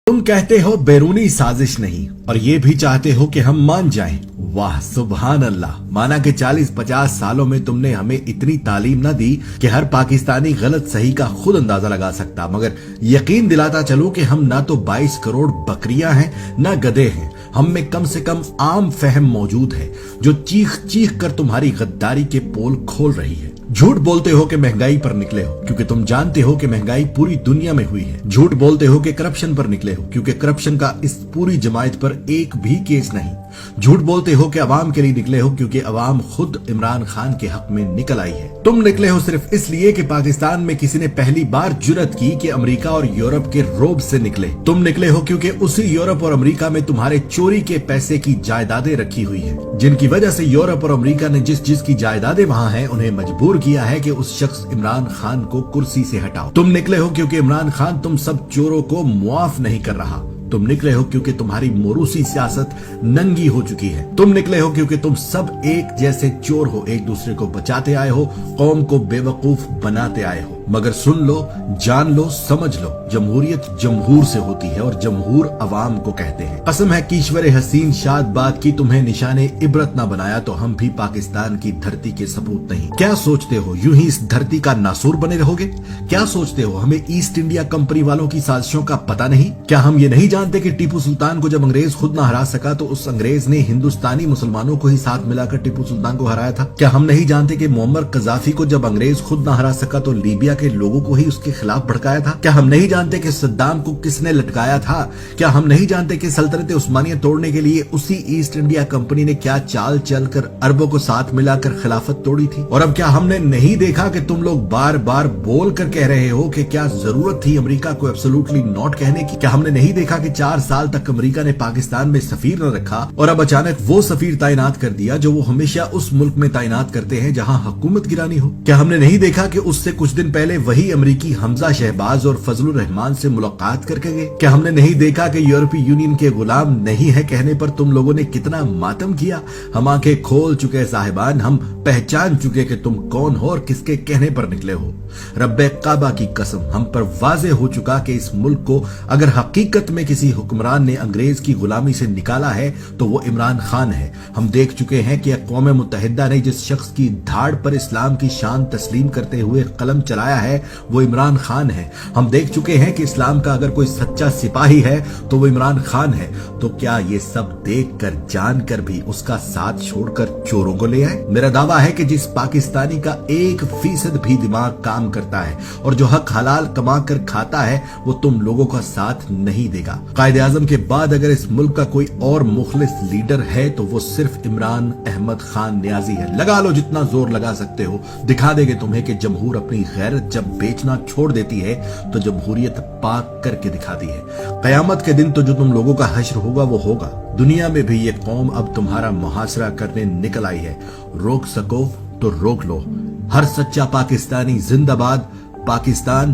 तुम कहते हो बैरूनी साजिश नहीं और ये भी चाहते हो कि हम मान जाएं। वाह सुभान अल्लाह। माना कि 40-50 सालों में तुमने हमें इतनी तालीम ना दी कि हर पाकिस्तानी गलत सही का खुद अंदाजा लगा सकता, मगर यकीन दिलाता चलो कि हम ना तो 22 करोड़ बकरियां हैं ना गधे हैं। हम में कम से कम आम फहम मौजूद है जो चीख चीख कर तुम्हारी गद्दारी के पोल खोल रही है। झूठ बोलते हो कि महंगाई पर निकले हो क्योंकि तुम जानते हो कि महंगाई पूरी दुनिया में हुई है। झूठ बोलते हो कि करप्शन पर निकले हो क्योंकि करप्शन का इस पूरी जमायत पर एक भी केस नहीं। झूठ बोलते हो कि अवाम के लिए निकले हो क्योंकि अवाम खुद इमरान खान के हक में निकल आई है। तुम निकले हो सिर्फ इसलिए कि पाकिस्तान में किसी ने पहली बार जुर्रत की कि अमेरिका और यूरोप के रोब से निकले। तुम निकले हो क्योंकि उसी यूरोप और अमेरिका में तुम्हारे चोरी के पैसे की जायदादें रखी हुई है, जिनकी वजह से यूरोप और अमेरिका ने जिसकी जायदादें वहां हैं उन्हें मजबूर किया है कि उस शख्स इमरान खान को कुर्सी से हटाओ। तुम निकले हो क्योंकि इमरान खान तुम सब चोरों को मुआफ नहीं कर रहा। तुम निकले हो क्योंकि तुम्हारी मोरूसी सियासत नंगी हो चुकी है। तुम निकले हो क्योंकि तुम सब एक जैसे चोर हो, एक दूसरे को बचाते आए हो, कौम को बेवकूफ बनाते आए हो। मगर सुन लो, जान लो, समझ लो, जमहूरियत जमहूर से होती है और जमहूर अवाम को कहते हैं। कसम है कि ईश्वर हसीन शाद बात की तुम्हें निशाने इबरत ना बनाया तो हम भी पाकिस्तान की धरती के सपूत नहीं। क्या सोचते हो यूं ही इस धरती का नासूर बने रहोगे? क्या सोचते हो हमें ईस्ट इंडिया कंपनी वालों की साजिशों का पता नहीं? क्या हम ये नहीं जानते कि टीपू सुल्तान को जब अंग्रेज खुद ना हरा सका तो उस अंग्रेज ने हिंदुस्तानी मुसलमानों को ही साथ मिलाकर टीपू सुल्तान को हराया था? क्या हम नहीं जानते कि मोहम्मद कजाफी को जब अंग्रेज खुद ना हरा सका तो लीबिया के लोगों को ही उसके खिलाफ भड़काया था? क्या हम नहीं जानते कि सद्दाम को किसने लटकाया था? क्या हम नहीं जानते कि सल्तनत उस्मानिया तोड़ने के लिए उसी ईस्ट इंडिया कंपनी ने क्या चाल चलकर अरबों को साथ मिलाकर खिलाफत तोड़ी थी? और अब क्या हमने नहीं देखा कि तुम लोग बार बार बोल कर कह रहे हो कि क्या जरूरत थी अमेरिका को एब्सोल्युटली नॉट कहने की? क्या हमने नहीं देखा कि 4 साल तक अमेरिका ने पाकिस्तान में सफीर न रखा और अब अचानक वो सफीर तैनात कर दिया जो वो हमेशा उस मुल्क में तैनात करते हैं जहां हुकूमत गिरानी हो? क्या हमने नहीं देखा कि उससे कुछ दिन पहले वही अमेरिकी हमजा शहबाज और फजलुर रहमान से मुलाकात करके गए? क्या हमने नहीं देखा कि यूरोपीय यूनियन के गुलाम नहीं है कहने पर तुम लोगों ने कितना मातम किया? हम आंखें खोल चुके साहिबान, हम पहचान चुके कि तुम कौन हो और किसके कहने पर निकले हो। रब्बे काबा की कसम, हम पर वाज़े हो चुका कि इस मुल्क को अगर हकीकत में किसी हुक्मरान ने अंग्रेज की गुलामी से निकाला है तो वो इमरान खान है। हम देख चुके हैं कि अक़वाम मुत्तहिदा ने जिस शख्स की धाड़ पर इस्लाम की शान तस्लीम करते हुए कलम चलाया है वो इमरान खान है। हम देख चुके हैं कि इस्लाम का अगर कोई सच्चा सिपाही है तो वो इमरान खान है। तो क्या ये सब देख कर जान कर भी उसका साथ छोड़कर चोरों को ले आए? मेरा दावा है कि जिस पाकिस्तानी का 1% भी दिमाग काम करता है और जो हक हलाल कमा कर खाता है वो तुम लोगों का साथ नहीं देगा। कायदे आजम के बाद अगर इस मुल्क का कोई और मुखलिस लीडर है तो वो सिर्फ इमरान अहमद खान नियाजी है। लगा लो जितना जोर लगा सकते हो, दिखा देंगे तुम्हें कि जमहूर अपनी गैरत जब बेचना छोड़ देती है तो जमहूरियत पाक करके दिखाती है। कयामत के दिन तो जो तुम लोगों का हश्र होगा वो होगा। दुनिया में भी ये कौम अब तुम्हारा मुहासरा करने निकल आई है। रोक सको तो रोक लो। हर सच्चा पाकिस्तानी जिंदाबाद, पाकिस्तान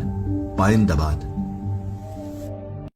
पाइंदाबाद।